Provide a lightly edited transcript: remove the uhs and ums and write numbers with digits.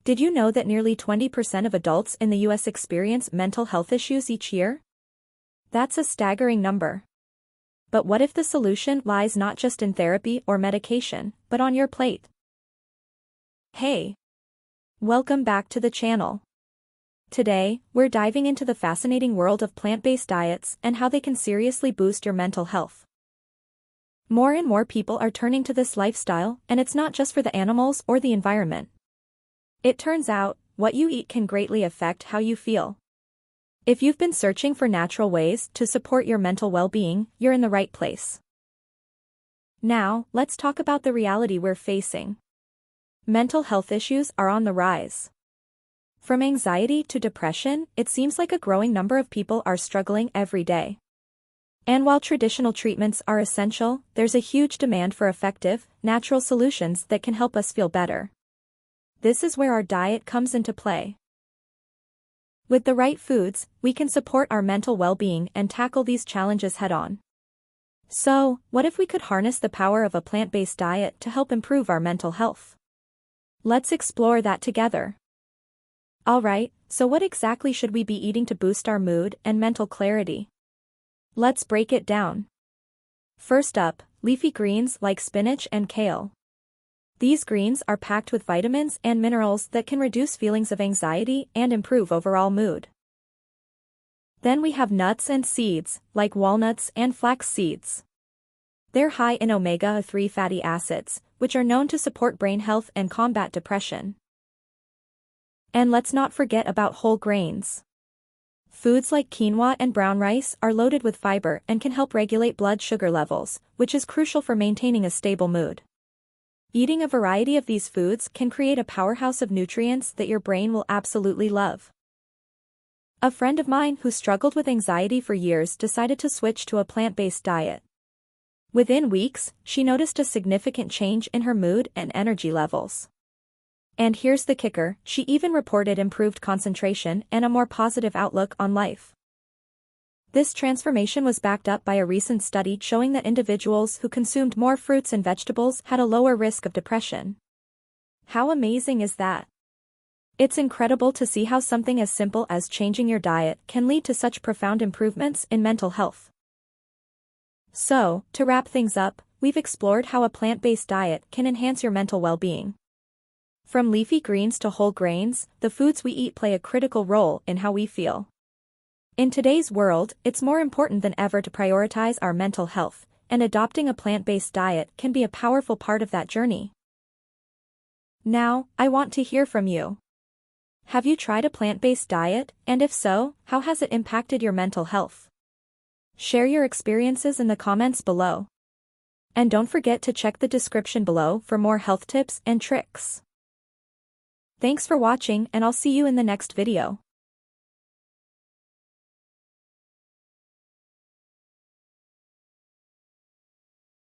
Did you know that nearly 20% of adults in the US experience mental health issues each year? That's a staggering number. But what if the solution lies not just in therapy or medication, but on your plate? Hey! Welcome back to the channel. Today, we're diving into the fascinating world of plant-based diets and how they can seriously boost your mental health. More and more people are turning to this lifestyle, and it's not just for the animals or the environment. It turns out, what you eat can greatly affect how you feel. If you've been searching for natural ways to support your mental well-being, you're in the right place. Now, let's talk about the reality we're facing. Mental health issues are on the rise. From anxiety to depression, it seems like a growing number of people are struggling every day. And while traditional treatments are essential, there's a huge demand for effective, natural solutions that can help us feel better. This is where our diet comes into play. With the right foods, we can support our mental well-being and tackle these challenges head-on. So, what if we could harness the power of a plant-based diet to help improve our mental health? Let's explore that together. Alright, so what exactly should we be eating to boost our mood and mental clarity? Let's break it down. First up, leafy greens like spinach and kale. These greens are packed with vitamins and minerals that can reduce feelings of anxiety and improve overall mood. Then we have nuts and seeds, like walnuts and flax seeds. They're high in omega-3 fatty acids, which are known to support brain health and combat depression. And let's not forget about whole grains. Foods like quinoa and brown rice are loaded with fiber and can help regulate blood sugar levels, which is crucial for maintaining a stable mood. Eating a variety of these foods can create a powerhouse of nutrients that your brain will absolutely love. A friend of mine who struggled with anxiety for years decided to switch to a plant-based diet. Within weeks, she noticed a significant change in her mood and energy levels. And here's the kicker, she even reported improved concentration and a more positive outlook on life. This transformation was backed up by a recent study showing that individuals who consumed more fruits and vegetables had a lower risk of depression. How amazing is that? It's incredible to see how something as simple as changing your diet can lead to such profound improvements in mental health. So, to wrap things up, we've explored how a plant-based diet can enhance your mental well-being. From leafy greens to whole grains, the foods we eat play a critical role in how we feel. In today's world, it's more important than ever to prioritize our mental health, and adopting a plant-based diet can be a powerful part of that journey. Now, I want to hear from you. Have you tried a plant-based diet, and if so, how has it impacted your mental health? Share your experiences in the comments below. And don't forget to check the description below for more health tips and tricks. Thanks for watching, and I'll see you in the next video.